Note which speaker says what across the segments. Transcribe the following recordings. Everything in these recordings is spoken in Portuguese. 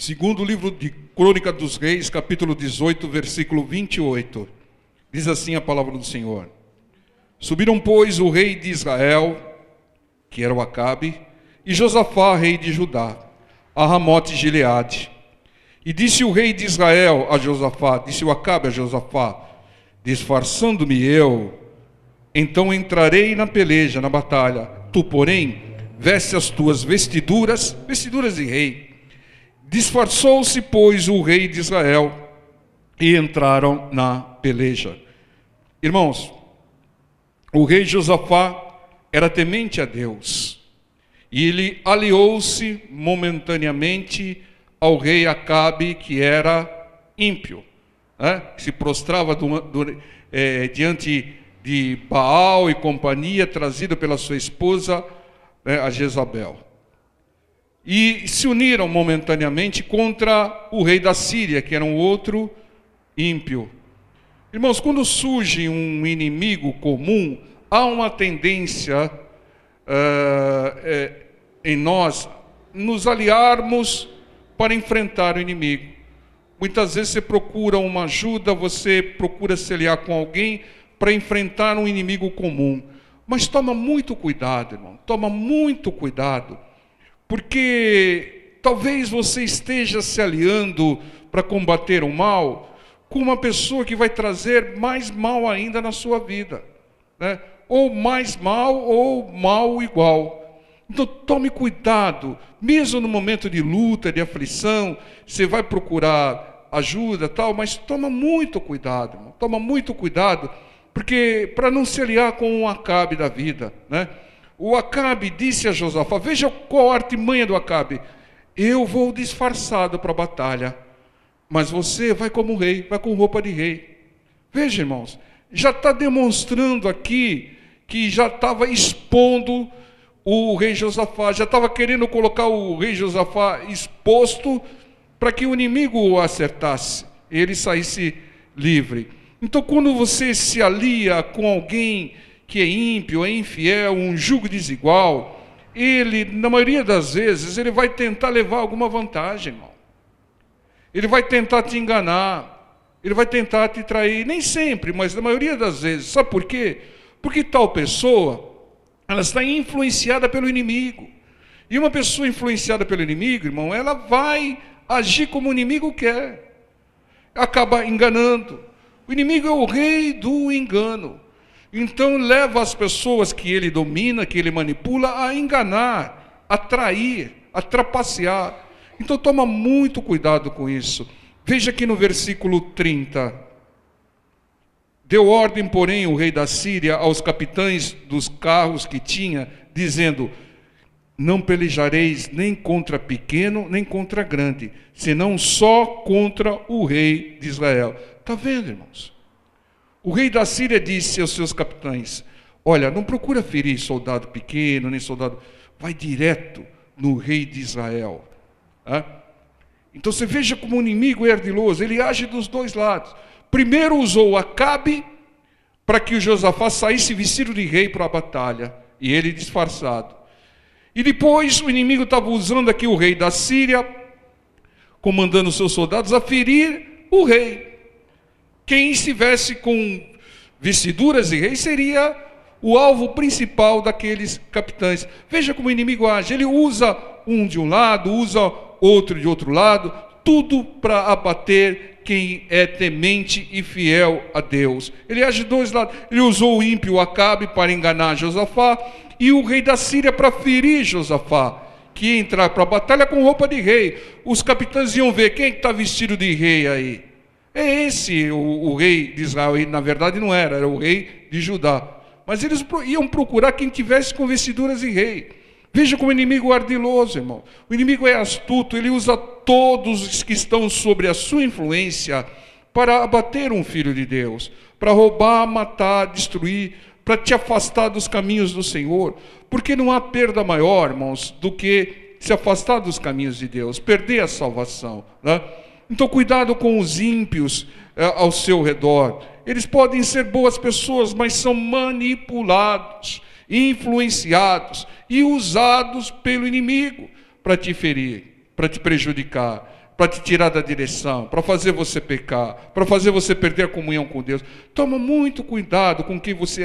Speaker 1: Segundo livro de Crônica dos Reis, capítulo 18, versículo 28. Diz assim a palavra do Senhor. Subiram, pois, o rei de Israel, que era o Acabe, e Josafá, rei de Judá, a Ramote Gileade. E disse o rei de Israel a Josafá, disse o Acabe a Josafá, disfarçando-me eu, então entrarei na peleja, na batalha. Tu, porém, veste as tuas vestiduras de rei. Disfarçou-se, pois, o rei de Israel e entraram na peleja. Irmãos, o rei Josafá era temente a Deus e ele aliou-se momentaneamente ao rei Acabe, que era ímpio, que se prostrava diante de Baal e companhia, trazido pela sua esposa, a Jezabel. E se uniram momentaneamente contra o rei da Síria, que era um outro ímpio. Irmãos, quando surge um inimigo comum, há uma tendência em nós nos aliarmos para enfrentar o inimigo. Muitas vezes você procura uma ajuda, você procura se aliar com alguém para enfrentar um inimigo comum. Mas toma muito cuidado, irmão, toma muito cuidado. Porque talvez você esteja se aliando para combater o mal com uma pessoa que vai trazer mais mal ainda na sua vida, né? Ou mais mal ou mal igual. Então tome cuidado, mesmo no momento de luta, de aflição, você vai procurar ajuda, tal, mas toma muito cuidado, irmão. Toma muito cuidado, porque para não se aliar com o Acabe da vida, né? O Acabe disse a Josafá, veja qual a artimanha do Acabe, eu vou disfarçado para a batalha, mas você vai como rei, vai com roupa de rei. Veja, irmãos, já está demonstrando aqui que já estava expondo o rei Josafá, já estava querendo colocar o rei Josafá exposto para que o inimigo o acertasse, ele saísse livre. Então, quando você se alia com alguém que é ímpio, é infiel, um jugo desigual, ele, na maioria das vezes, ele vai tentar levar alguma vantagem, irmão. Ele vai tentar te enganar, ele vai tentar te trair, nem sempre, mas na maioria das vezes. Sabe por quê? Porque tal pessoa, ela está influenciada pelo inimigo. E uma pessoa influenciada pelo inimigo, irmão, ela vai agir como o inimigo quer. Acaba enganando. O inimigo é o rei do engano. Então leva as pessoas que ele domina, que ele manipula, a enganar, a trair, a trapacear. Então toma muito cuidado com isso. Veja aqui no versículo 30. Deu ordem, porém, o rei da Síria aos capitães dos carros que tinha, dizendo, não pelejareis nem contra pequeno, nem contra grande, senão só contra o rei de Israel. Está vendo, irmãos? O rei da Síria disse aos seus capitães, olha, não procura ferir soldado pequeno, nem soldado, vai direto no rei de Israel. Então você veja como o inimigo é ardiloso, ele age dos dois lados. Primeiro usou o Acabe para que o Josafá saísse vestido de rei para a batalha, e ele disfarçado. E depois o inimigo estava usando aqui o rei da Síria, comandando seus soldados, a ferir o rei. Quem estivesse com vestiduras de rei seria o alvo principal daqueles capitães. Veja como o inimigo age. Ele usa um de um lado, usa outro de outro lado, tudo para abater quem é temente e fiel a Deus. Ele age de dois lados. Ele usou o ímpio Acabe para enganar Josafá e o rei da Síria para ferir Josafá, que ia entrar para a batalha com roupa de rei. Os capitães iam ver quem está vestido de rei aí. É esse o rei de Israel, e na verdade não era o rei de Judá. Mas eles iam procurar quem tivesse com vestiduras de rei. Veja como o inimigo é ardiloso, irmão. O inimigo é astuto, ele usa todos os que estão sobre a sua influência para abater um filho de Deus, para roubar, matar, destruir, para te afastar dos caminhos do Senhor. Porque não há perda maior, irmãos, do que se afastar dos caminhos de Deus, perder a salvação, né? Então cuidado com os ímpios ao seu redor. Eles podem ser boas pessoas, mas são manipulados, influenciados e usados pelo inimigo para te ferir, para te prejudicar.
Speaker 2: para te tirar da direção, para fazer você pecar, para fazer você perder a comunhão com Deus. Toma muito cuidado com quem você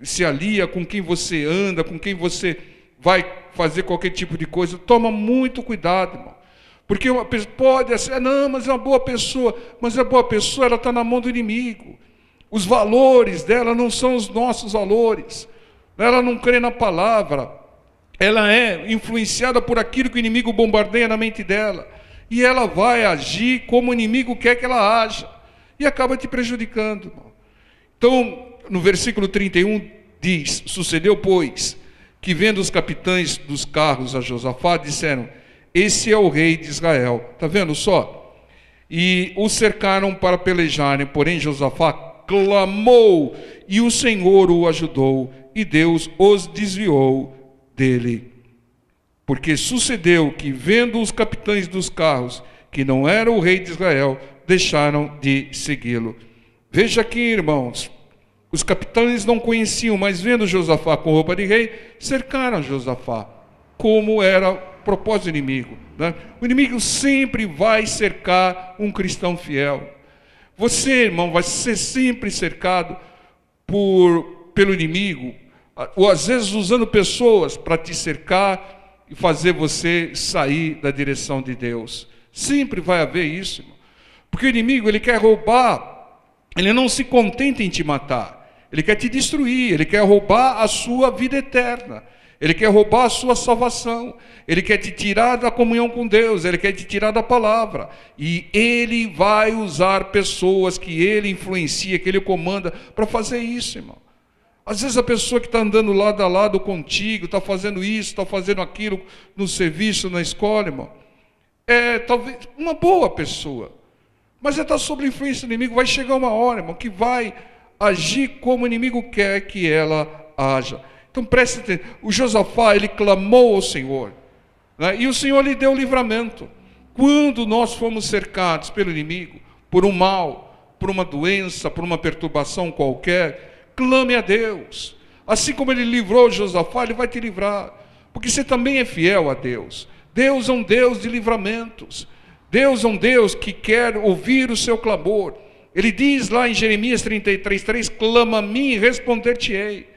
Speaker 2: se alia, com quem você anda, com quem você vai fazer qualquer tipo de coisa. Toma muito cuidado, irmão. Porque uma pessoa pode ser, não, mas é uma boa pessoa. Mas a boa pessoa, ela está na mão do inimigo. Os valores dela não são os nossos valores. Ela não crê na palavra. Ela é influenciada por aquilo que o inimigo bombardeia na mente dela. E ela vai agir como o inimigo quer que ela haja. E acaba te prejudicando, irmão. Então, no versículo 31 diz: sucedeu, pois, que vendo os capitães dos carros a Josafá, disseram: esse é o rei de Israel. Está vendo só? E o cercaram para pelejarem, porém Josafá clamou, e o Senhor o ajudou, e Deus os desviou dele. Porque sucedeu que, vendo os capitães dos carros, que não era o rei de Israel, deixaram de segui-lo. Veja aqui, irmãos, os capitães não conheciam, mas vendo Josafá com roupa de rei, cercaram Josafá, como era o propósito do inimigo, né? O inimigo sempre vai cercar um cristão fiel. Você, irmão, vai ser sempre cercado pelo inimigo, ou às vezes usando pessoas para te cercar e fazer você sair da direção de Deus. Sempre vai haver isso, irmão. Porque o inimigo, ele quer roubar, ele não se contenta em te matar, ele quer te destruir, ele quer roubar a sua vida eterna, ele quer roubar a sua salvação, ele quer te tirar da comunhão com Deus, ele quer te tirar da palavra, e ele vai usar pessoas que ele influencia, que ele comanda, para fazer isso, irmão. Às vezes a pessoa que está andando lado a lado contigo, está fazendo isso, está fazendo aquilo no serviço, na escola, irmão, é talvez uma boa pessoa, mas ela está sob influência do inimigo. Vai chegar uma hora, irmão, que vai agir como o inimigo quer que ela haja. Então preste atenção, o Josafá, ele clamou ao Senhor, né? E o Senhor lhe deu livramento. Quando nós fomos cercados pelo inimigo, por um mal, por uma doença, por uma perturbação qualquer, clame a Deus. Assim como ele livrou Josafá, ele vai te livrar, porque você também é fiel a Deus. Deus é um Deus de livramentos. Deus é um Deus que quer ouvir o seu clamor. Ele diz lá em Jeremias 33:3, clama a mim e responder-te-ei.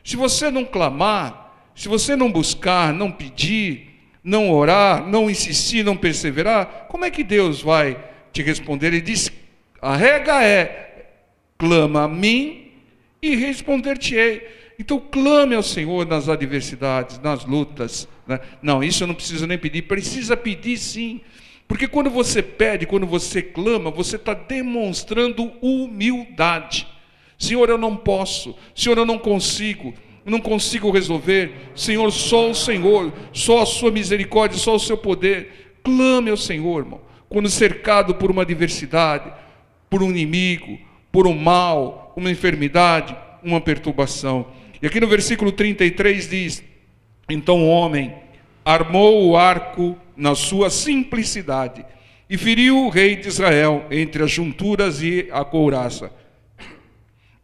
Speaker 2: Se você não clamar, se você não buscar, não pedir, não orar, não insistir, não perseverar, como é que Deus vai te responder? Ele diz, a regra é, clama a mim e responder-te-ei. Então clame ao Senhor nas adversidades, nas lutas, né? Não, isso eu não preciso nem pedir, precisa pedir sim, porque quando você pede, quando você clama, você está demonstrando humildade. Senhor, eu não posso, Senhor, eu não consigo resolver, Senhor, só o Senhor, só a sua misericórdia, só o seu poder. Clame ao Senhor, irmão, quando cercado por uma adversidade, por um inimigo, por um mal, uma enfermidade, uma perturbação. E aqui no versículo 33 diz, então o homem armou o arco na sua simplicidade e feriu o rei de Israel entre as junturas e a couraça.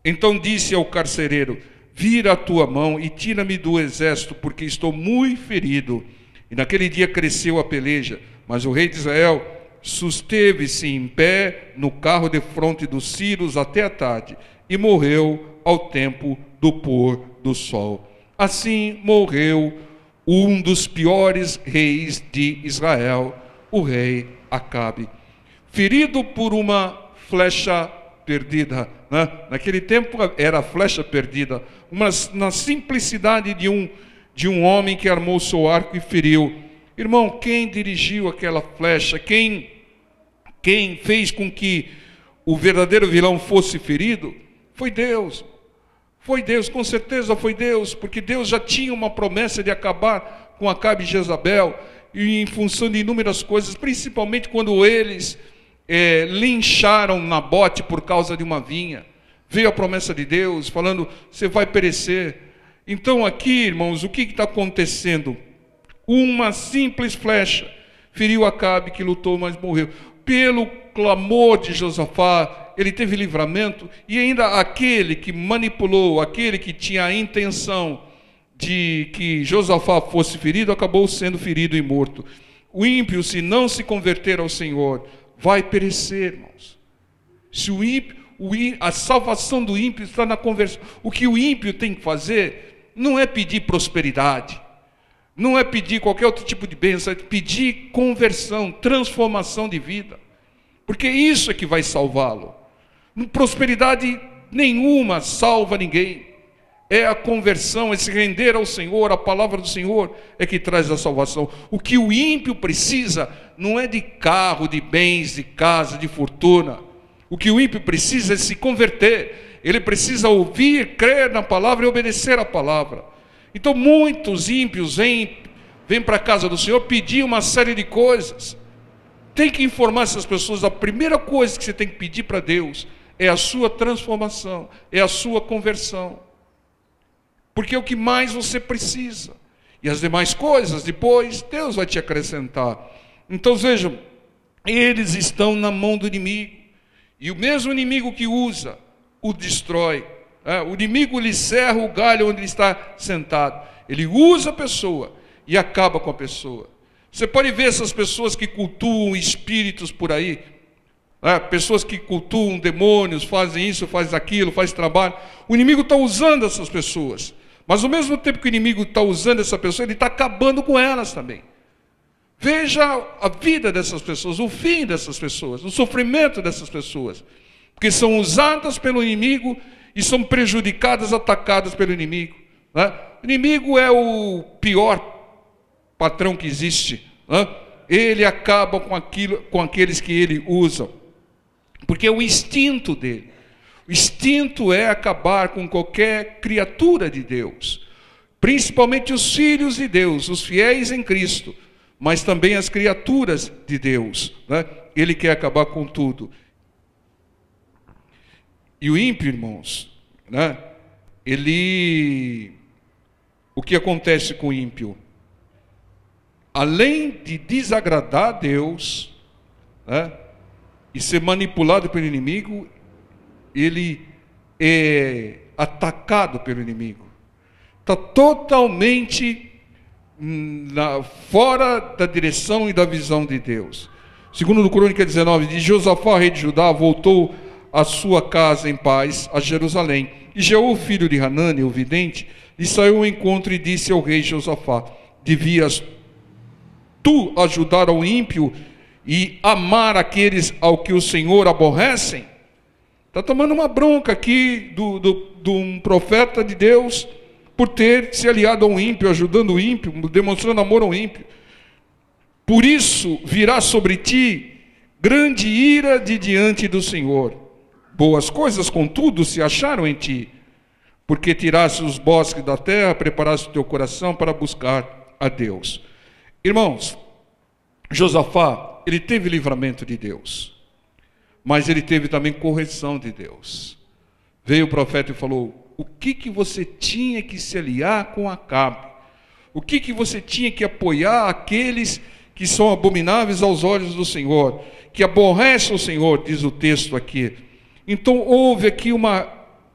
Speaker 2: Então disse ao carcereiro, vira a tua mão e tira-me do exército, porque estou muito ferido. E naquele dia cresceu a peleja, mas o rei de Israel susteve-se em pé no carro de fronte dos sírios até a tarde, e morreu ao tempo do pôr do sol. Assim morreu um dos piores reis de Israel, o rei Acabe, ferido por uma flecha perdida, né? Naquele tempo era flecha perdida, na simplicidade de um homem que armou o seu arco e feriu. Irmão, quem dirigiu aquela flecha, quem fez com que o verdadeiro vilão fosse ferido, foi Deus. Foi Deus, com certeza foi Deus, porque Deus já tinha uma promessa de acabar com Acabe e Jezabel, e em função de inúmeras coisas, principalmente quando eles lincharam Nabote por causa de uma vinha. Veio a promessa de Deus, falando, você vai perecer. Então aqui, irmãos, o que está acontecendo? Uma simples flecha feriu Acabe, que lutou, mas morreu. Pelo clamor de Josafá, ele teve livramento, e ainda aquele que manipulou, aquele que tinha a intenção de que Josafá fosse ferido, acabou sendo ferido e morto.
Speaker 1: O ímpio, se não se converter ao Senhor, vai perecer, irmãos. Se o ímpio, a salvação do ímpio está na conversão. O que o ímpio tem que fazer não é pedir prosperidade, não é pedir qualquer outro tipo de bênção, é pedir conversão, transformação de vida. Porque isso é que vai salvá-lo. Prosperidade nenhuma salva ninguém. É a conversão, é se render ao Senhor, a palavra do Senhor é que traz a salvação. O que o ímpio precisa não é de carro, de bens, de casa, de fortuna. O que o ímpio precisa é se converter. Ele precisa ouvir, crer na palavra e obedecer à palavra. Então muitos ímpios vêm para a casa do Senhor pedir uma série de coisas. Tem que informar essas pessoas. A primeira coisa que você tem que pedir para Deus é a sua transformação, é a sua conversão. Porque é o que mais você precisa. E as demais coisas, depois, Deus vai te acrescentar. Então vejam, eles estão na mão do inimigo. E o mesmo inimigo que usa, o destrói. O inimigo lhe cerra o galho onde ele está sentado. Ele usa a pessoa e acaba com a pessoa. Você pode ver essas pessoas que cultuam espíritos por aí. Pessoas que cultuam demônios, fazem isso, fazem aquilo, fazem trabalho. O inimigo está usando essas pessoas. Mas ao mesmo tempo que o inimigo está usando essa pessoa, ele está acabando com elas também. Veja a vida dessas pessoas, o fim dessas pessoas, o sofrimento dessas pessoas. Porque são usadas pelo inimigo e são prejudicadas, atacadas pelo inimigo. O inimigo é o pior patrão que existe. Ele acaba com aqueles que ele usa. Porque é o instinto dele. O instinto é acabar com qualquer criatura de Deus. Principalmente os filhos de Deus, os fiéis em Cristo. Mas também as criaturas de Deus. Ele quer acabar com tudo. E o ímpio, irmãos, o que acontece com o ímpio? Além de desagradar a Deus, e ser manipulado pelo inimigo, ele é atacado pelo inimigo. Está totalmente fora da direção e da visão de Deus. Segundo no Crônica 19, de Josafá, rei de Judá, voltou a sua casa em paz a Jerusalém. E Jeú, filho de Hanani, o vidente, lhe saiu ao encontro e disse ao rei Josafá: devias tu ajudar ao ímpio e amar aqueles ao que o Senhor aborrecem? Está tomando uma bronca aqui de um profeta de Deus por ter se aliado a um ímpio, ajudando o ímpio, demonstrando amor ao ímpio. Por isso virá sobre ti grande ira de diante do Senhor. Boas coisas, contudo, se acharam em ti, porque tiraste os bosques da terra, preparaste o teu coração para buscar a Deus. Irmãos, Josafá, ele teve livramento de Deus, mas ele teve também correção de Deus. Veio o profeta e falou: o que você tinha que se aliar com Acabe? O que você tinha que apoiar aqueles que são abomináveis aos olhos do Senhor, que aborrecem o Senhor, diz o texto aqui. Então houve aqui uma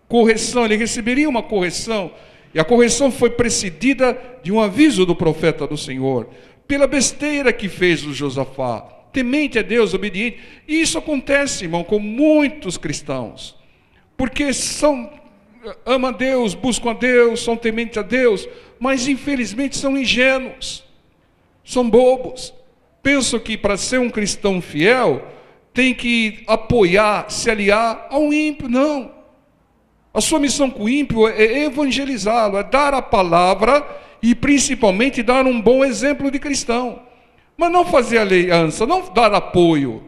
Speaker 1: correção, ele receberia uma correção, e a correção foi precedida de um aviso do profeta do Senhor, pela besteira que fez o Josafá, temente a Deus, obediente. E isso acontece, irmão, com muitos cristãos, porque amam a Deus, buscam a Deus, são tementes a Deus, mas infelizmente são ingênuos, são bobos. Pensam que para ser um cristão fiel, tem que apoiar, se aliar ao ímpio. Não. A sua missão com o ímpio é evangelizá-lo, é dar a palavra e principalmente dar um bom exemplo de cristão. Mas não fazer aliança, não dar apoio.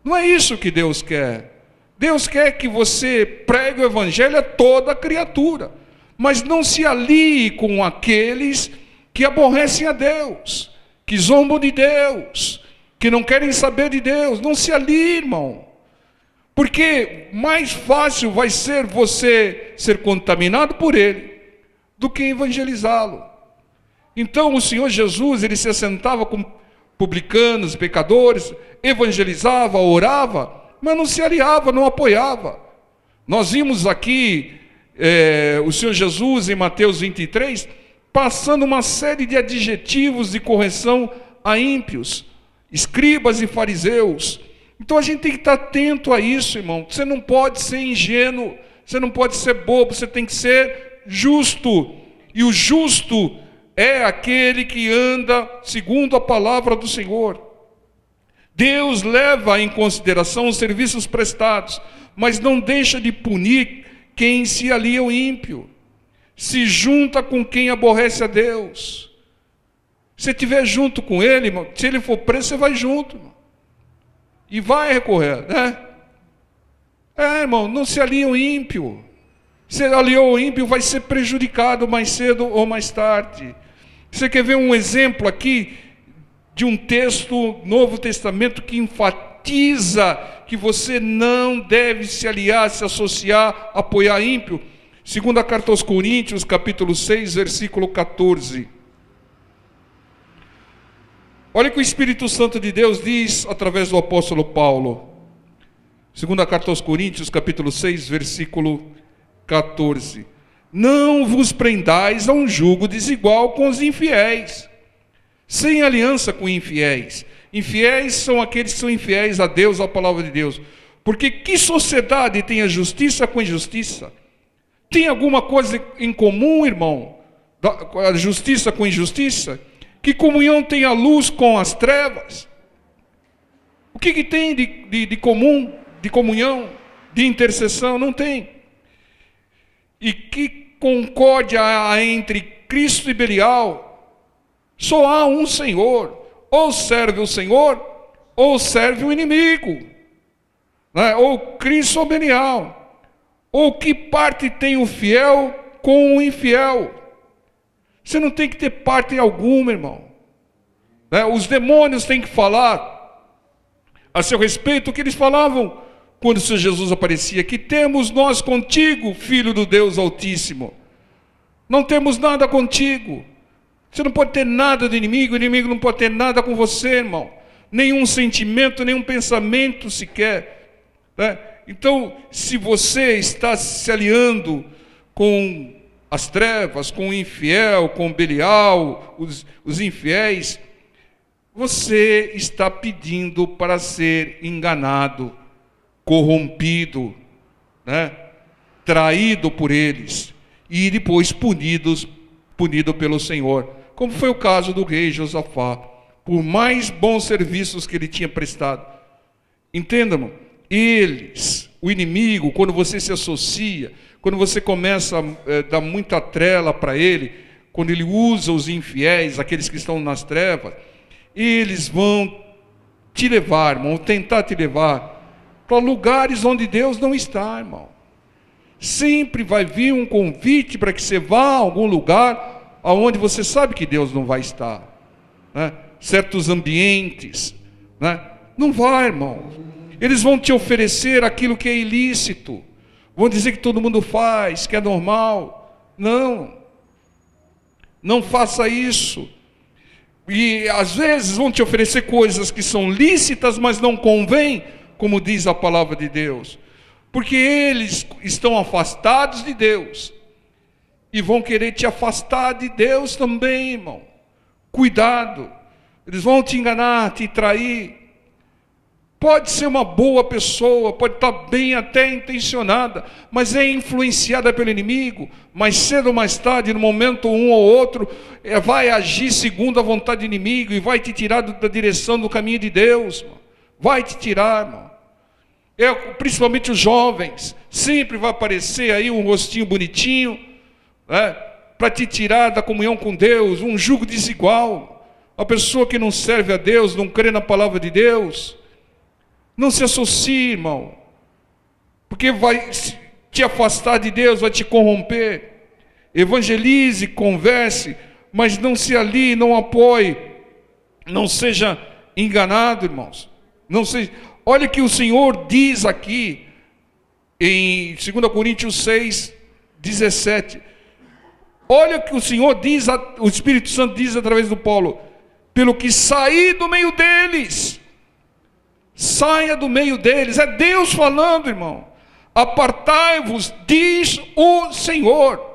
Speaker 1: Não é isso que Deus quer. Deus quer que você pregue o evangelho a toda criatura, mas não se alie com aqueles que aborrecem a Deus, que zombam de Deus, que não querem saber de Deus. Não se alie, irmão, porque mais fácil vai ser você ser contaminado por ele do que evangelizá-lo. Então o Senhor Jesus, ele se assentava com publicanos, pecadores, evangelizava, orava, mas não se aliava, não apoiava. Nós vimos aqui o Senhor Jesus em Mateus 23, passando uma série de adjetivos de correção a ímpios, escribas e fariseus. Então a gente tem que estar atento a isso, irmão. Você não pode ser ingênuo, você não pode ser bobo, você tem que ser justo. E o justo é aquele que anda segundo a palavra do Senhor. Deus leva em consideração os serviços prestados, mas não deixa de punir quem se alia ao ímpio. Se junta com quem aborrece a Deus. Se estiver junto com ele, irmão, se ele for preso, você vai junto, irmão. E vai recorrer, né? Irmão, não se alia ao ímpio. Se aliou ao ímpio, vai ser prejudicado mais cedo ou mais tarde. Você quer ver um exemplo aqui de um texto, Novo Testamento, que enfatiza que você não deve se aliar, se associar, apoiar ímpio? Segunda carta aos Coríntios, capítulo 6, versículo 14. Olha o que o Espírito Santo de Deus diz através do apóstolo Paulo. Segunda carta aos Coríntios, capítulo 6, versículo 14. Não vos prendais a um jugo desigual com os infiéis, sem aliança com infiéis. Infiéis são aqueles que são infiéis a Deus, à palavra de Deus. Porque que sociedade tem a justiça com a injustiça? Tem alguma coisa em comum, irmão? A justiça com a injustiça? Que comunhão tem a luz com as trevas? O que tem de comum, de comunhão, de intercessão? Não tem. E que concórdia há entre Cristo e Belial? Só há um Senhor. Ou serve o Senhor, ou serve o inimigo, né? Ou Cristo ou Belial. Ou que parte tem o fiel com o infiel? Você não tem que ter parte alguma, irmão, né? Os demônios têm que falar a seu respeito o que eles falavam quando o Senhor Jesus aparecia: que temos nós contigo, Filho do Deus Altíssimo. Não temos nada contigo. Você não pode ter nada do inimigo, o inimigo não pode ter nada com você, irmão. Nenhum sentimento, nenhum pensamento sequer, né? Então, se você está se aliando com as trevas, com o infiel, com o Belial, os infiéis, você está pedindo para ser enganado, corrompido, né? Traído por eles e depois punido pelo Senhor, como foi o caso do rei Josafá, por mais bons serviços que ele tinha prestado. Entenda, irmão, eles, o inimigo, quando você se associa, quando você começa a dar muita trela para ele, quando ele usa os infiéis, aqueles que estão nas trevas, eles vão te levar, irmão, tentar te levar para lugares onde Deus não está, irmão. Sempre vai vir um convite para que você vá a algum lugar aonde você sabe que Deus não vai estar, né? Certos ambientes, né? Não vai, irmão. Eles vão te oferecer aquilo que é ilícito, vão dizer que todo mundo faz, que é normal. Não faça isso. E às vezes vão te oferecer coisas que são lícitas, mas não convém, como diz a palavra de Deus, porque eles estão afastados de Deus e vão querer te afastar de Deus também, irmão. Cuidado, eles vão te enganar, te trair. Pode ser uma boa pessoa, pode estar bem até intencionada, mas é influenciada pelo inimigo. Mais cedo ou mais tarde, no momento um ou outro, vai agir segundo a vontade do inimigo e vai te tirar da direção do caminho de Deus, irmão. Vai te tirar, irmão. Principalmente os jovens, sempre vai aparecer aí um rostinho bonitinho, né, para te tirar da comunhão com Deus, um jugo desigual. A pessoa que não serve a Deus, não crê na palavra de Deus, não se associe, irmão, porque vai te afastar de Deus, vai te corromper. Evangelize, converse, mas não se alie, não apoie, não seja enganado, irmãos. Não seja. Olha o que o Senhor diz aqui em 2 Coríntios 6, 17. Olha o que o Senhor diz, o Espírito Santo diz através do Paulo: pelo que saí do meio deles. Saia do meio deles. É Deus falando, irmão. Apartai-vos, diz o Senhor.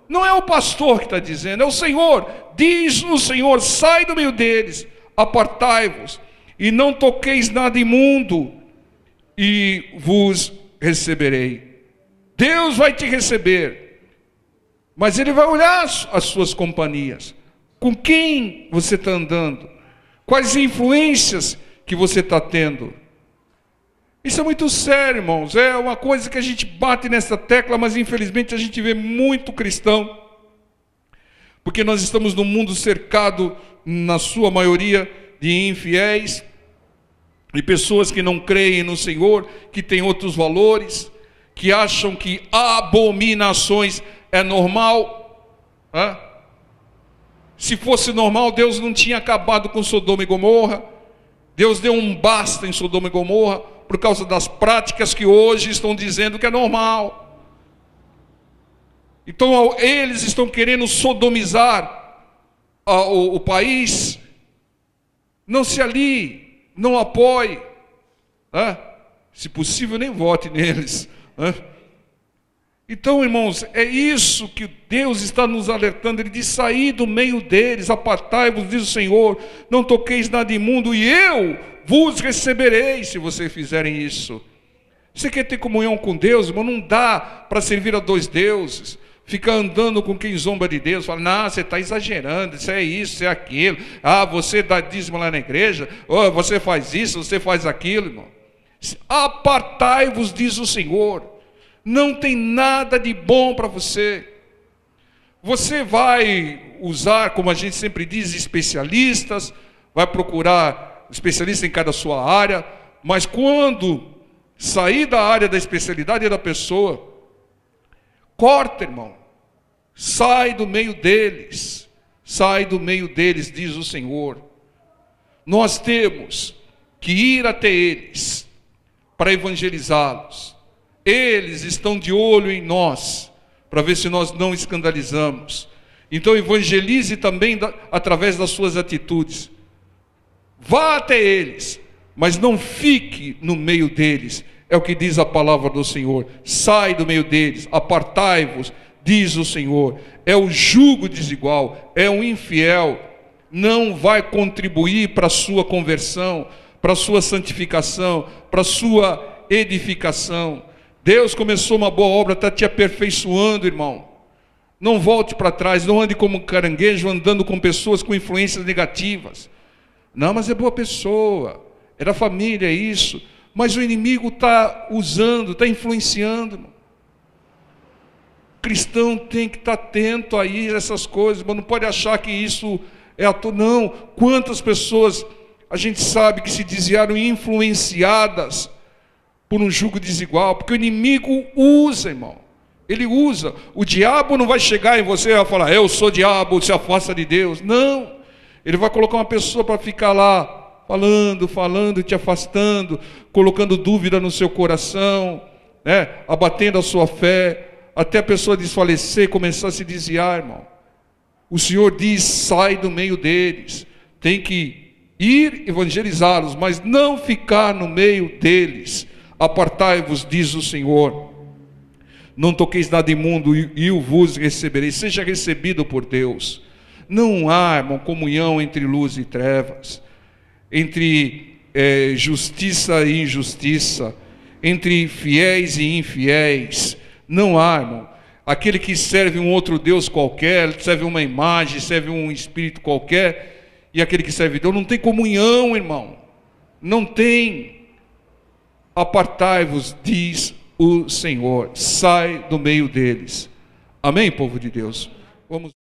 Speaker 1: Não é o pastor que está dizendo, é o Senhor. Diz o Senhor: sai do meio deles. apartai-vos, e não toqueis nada imundo, e vos receberei. Deus vai te receber, mas Ele vai olhar as suas companhias. Com quem você está andando? Quais influências que você está tendo? Isso é muito sério, irmãos. É uma coisa que a gente bate nessa tecla, mas infelizmente a gente vê muito cristão, porque nós estamos num mundo cercado, na sua maioria, de infiéis, e pessoas que não creem no Senhor, que têm outros valores, que acham que abominações é normal. Se fosse normal, Deus não tinha acabado com Sodoma e Gomorra. Deus deu um basta em Sodoma e Gomorra, por causa das práticas que hoje estão dizendo que é normal. Então eles estão querendo sodomizar o país. Não se alie, não apoie, se possível nem vote neles. Então, irmãos, é isso que Deus está nos alertando. Ele diz: saí do meio deles, apartai-vos, diz o Senhor, não toqueis nada imundo, e eu vos receberei se vocês fizerem isso. Você quer ter comunhão com Deus, irmão? Não dá para servir a dois deuses, ficar andando com quem zomba de Deus, fala: não, você está exagerando, isso é isso, isso é aquilo, você dá dízimo lá na igreja, você faz isso, você faz aquilo, irmão. Apartai-vos, diz o Senhor. Não tem nada de bom para você. Você vai usar, como a gente sempre diz, especialistas, vai procurar especialista em cada sua área, mas quando sair da área da especialidade da pessoa, corta, irmão. Sai do meio deles. Sai do meio deles, diz o Senhor. Nós temos que ir até eles para evangelizá-los. Eles estão de olho em nós, para ver se nós não escandalizamos. Então evangelize também através das suas atitudes. Vá até eles, mas não fique no meio deles. É o que diz a palavra do Senhor. Sai do meio deles, apartai-vos, diz o Senhor. É o jugo desigual, é o infiel. Não vai contribuir para a sua conversão, para a sua santificação, para a sua edificação. Deus começou uma boa obra, está te aperfeiçoando, irmão. Não volte para trás, não ande como um caranguejo andando com pessoas com influências negativas. Não, mas é boa pessoa, é da família, é isso. Mas o inimigo está usando, está influenciando, irmão. O cristão tem que estar atento a essas coisas, mas não pode achar que isso é não. Quantas pessoas a gente sabe que se desviaram influenciadas por um jugo desigual, porque o inimigo usa, irmão. Ele usa. O diabo não vai chegar em você e vai falar: eu sou diabo, se afasta de Deus. Não. Ele vai colocar uma pessoa para ficar lá, falando, te afastando, colocando dúvida no seu coração, abatendo a sua fé, até a pessoa desfalecer, começar a se desviar, irmão. O Senhor diz: sai do meio deles. Tem que ir evangelizá-los, mas não ficar no meio deles. Apartai-vos, diz o Senhor. Não toqueis nada imundo, e eu vos receberei. Seja recebido por Deus. Não há, irmão, comunhão entre luz e trevas, entre justiça e injustiça, entre fiéis e infiéis. Não há, irmão. Aquele que serve um outro Deus qualquer, serve uma imagem, serve um espírito qualquer, e aquele que serve Deus, não tem comunhão, irmão. Não tem. Apartai-vos, diz o Senhor. Sai do meio deles. Amém, povo de Deus? Vamos.